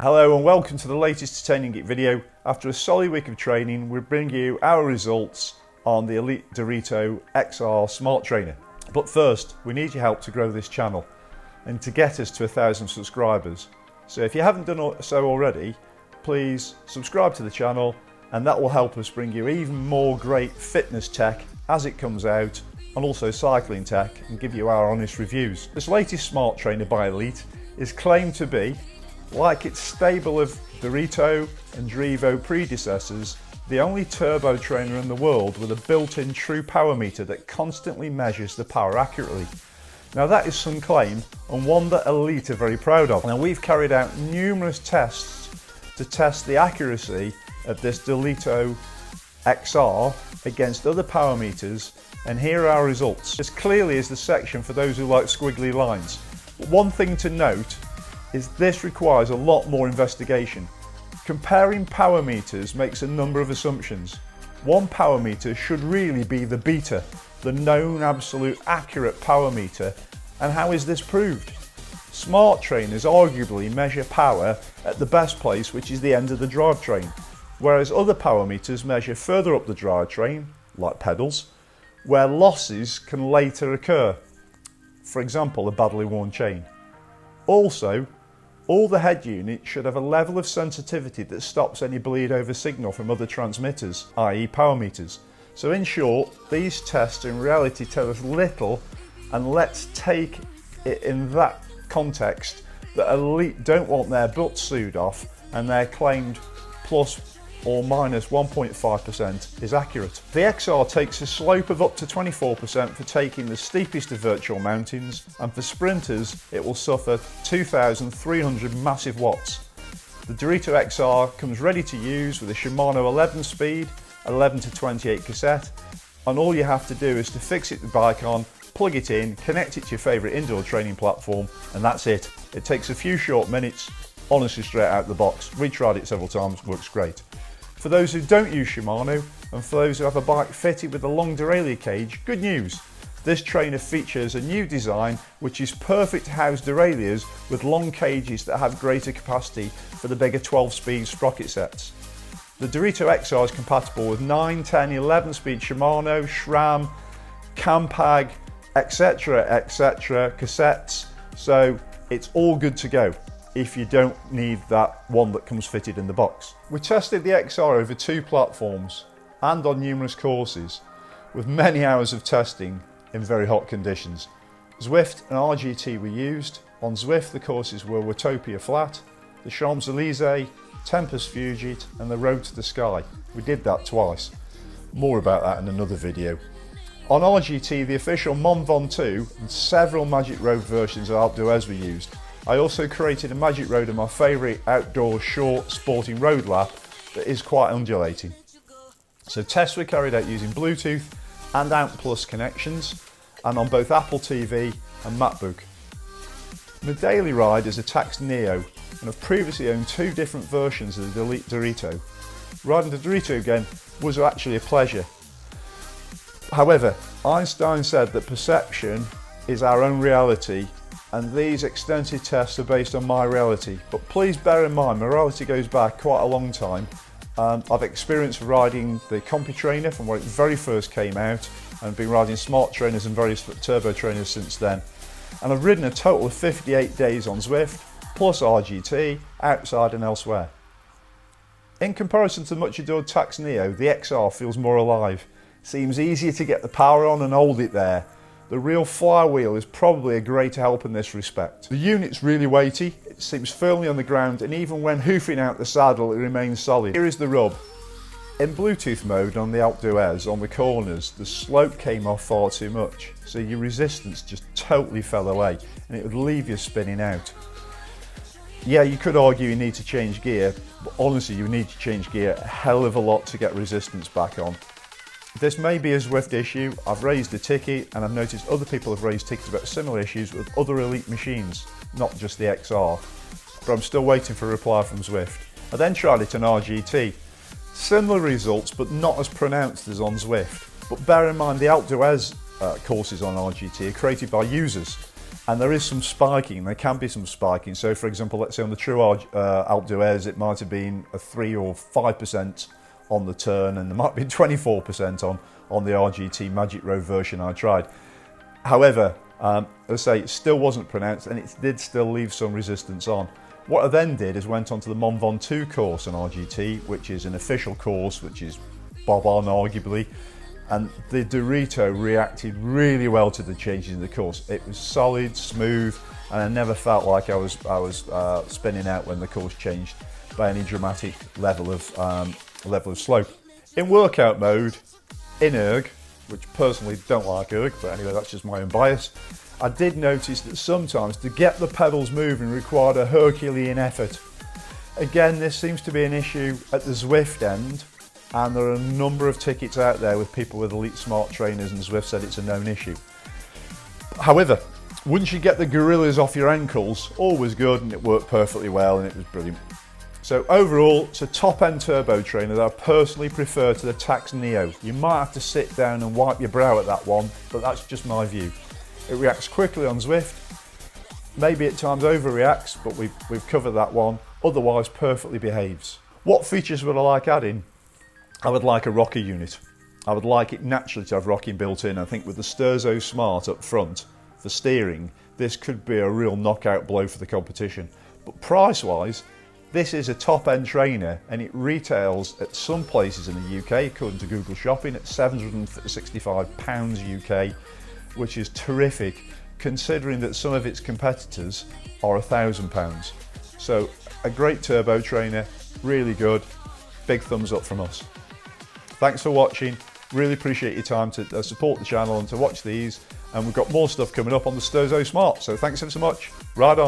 Hello and welcome to the latest Training Geek video. After a solid week of training, we bring you our results on the Elite Direto XR Smart Trainer. But first, we need your help to grow this channel and to get us to 1,000 subscribers. So if you haven't done so already, please subscribe to the channel and that will help us bring you even more great fitness tech as it comes out, and also cycling tech, and give you our honest reviews. This latest Smart Trainer by Elite is claimed to be, like its stable of Direto and Direto predecessors, the only turbo trainer in the world with a built-in true power meter that constantly measures the power accurately. Now that is some claim, and one that Elite are very proud of. Now we've carried out numerous tests to test the accuracy of this Direto XR against other power meters, and here are our results. This clearly is the section for those who like squiggly lines. But one thing to note is this requires a lot more investigation. Comparing power meters makes a number of assumptions. One power meter should really be the beta, the known absolute accurate power meter, and how is this proved? Smart trainers arguably measure power at the best place, which is the end of the drivetrain, whereas other power meters measure further up the drivetrain, like pedals, where losses can later occur, for example a badly worn chain. Also, all the head units should have a level of sensitivity that stops any bleed over signal from other transmitters, i.e. power meters. So in short, these tests in reality tell us little, and let's take it in that context that Elite don't want their butts sewed off and their claimed plus or minus 1.5% is accurate. The XR takes a slope of up to 24% for taking the steepest of virtual mountains, and for sprinters it will suffer 2,300 massive watts. The Direto XR comes ready to use with a Shimano 11 speed, 11 to 28 cassette, and all you have to do is to fix the bike on, plug it in, connect it to your favourite indoor training platform, and that's it. It takes a few short minutes, honestly straight out the box. We tried it several times, works great. For those who don't use Shimano, and for those who have a bike fitted with a long derailleur cage, good news. This trainer features a new design which is perfect to house derailleurs with long cages that have greater capacity for the bigger 12-speed sprocket sets. The Direto XR is compatible with 9, 10, 11 speed Shimano, SRAM, Campag, etc, cassettes, so it's all good to go if you don't need that one that comes fitted in the box. We tested the XR over 2 platforms and on numerous courses, with many hours of testing in very hot conditions. Zwift and RGT were used. On Zwift the courses were Watopia Flat, the Champs-Élysées, Tempest Fugit and the Road to the Sky. We did that twice. More about that in another video. On RGT the official Mont Ventoux and several Magic Road versions of Alpe d'Huez were used. I also created a Magic Road of my favourite outdoor short sporting road lap that is quite undulating. So tests were carried out using Bluetooth and ANT Plus connections, and on both Apple TV and MacBook. My daily ride is a Tacx Neo, and I've previously owned 2 different versions of the Elite Direto. Riding the Direto again was actually a pleasure. However, Einstein said that perception is our own reality, and these extensive tests are based on my reality. But please bear in mind, my reality goes back quite a long time. I've experienced riding the CompuTrainer from when it very first came out, and been riding smart trainers and various turbo trainers since then. And I've ridden a total of 58 days on Zwift, plus RGT, outside and elsewhere. In comparison to the much adored Tacx Neo, the XR feels more alive. Seems easier to get the power on and hold it there. The real flywheel is probably a greater help in this respect. The unit's really weighty, it seems firmly on the ground, and even when hoofing out the saddle it remains solid. Here is the rub. In Bluetooth mode on the Alpe d'Huez, on the corners, the slope came off far too much, so your resistance just totally fell away and it would leave you spinning out. Yeah, you could argue you need to change gear, but honestly you need to change gear a hell of a lot to get resistance back on. This may be a Zwift issue. I've raised a ticket and I've noticed other people have raised tickets about similar issues with other Elite machines, not just the XR, but I'm still waiting for a reply from Zwift. I then tried it on RGT. Similar results but not as pronounced as on Zwift, but bear in mind the Alpe d'Huez courses on RGT are created by users, And there is some spiking, there can be some spiking. So for example, let's say on the True Alpe d'Huez, it might have been a 3 or 5% on the turn, and there might be 24% on the RGT Magic Road version I tried. However, as I say, it still wasn't pronounced, and it did still leave some resistance on. What I then did is went onto the Mont Ventoux course on RGT, which is an official course, which is bob on arguably, and the Direto reacted really well to the changes in the course. It was solid, smooth, and I never felt like I was spinning out when the course changed by any dramatic level of slope. In workout mode, in erg, which personally don't like erg, but anyway, that's just my own bias, I did notice that sometimes to get the pedals moving required a Herculean effort. Again, this seems to be an issue at the Zwift end, and there are a number of tickets out there with people with elite smart trainers, and Zwift said it's a known issue. However, once you get the gorillas off your ankles, all was good, and it worked perfectly well, and it was brilliant. So overall, it's a top-end turbo trainer that I personally prefer to the Tacx Neo. You might have to sit down and wipe your brow at that one, but that's just my view. It reacts quickly on Zwift, maybe at times overreacts, but we've covered that one. Otherwise, perfectly behaves. What features would I like adding? I would like a rocker unit. I would like it naturally to have rocking built in. I think with the Sturzo Smart up front for steering, this could be a real knockout blow for the competition. But price-wise, this is a top-end trainer, and it retails at some places in the UK, according to Google Shopping, at £765 UK, which is terrific, considering that some of its competitors are £1,000. So a great turbo trainer, really good, big thumbs up from us. Thanks for watching, really appreciate your time to support the channel and to watch these, and we've got more stuff coming up on the Sturzo Smart, so thanks ever so much, ride on.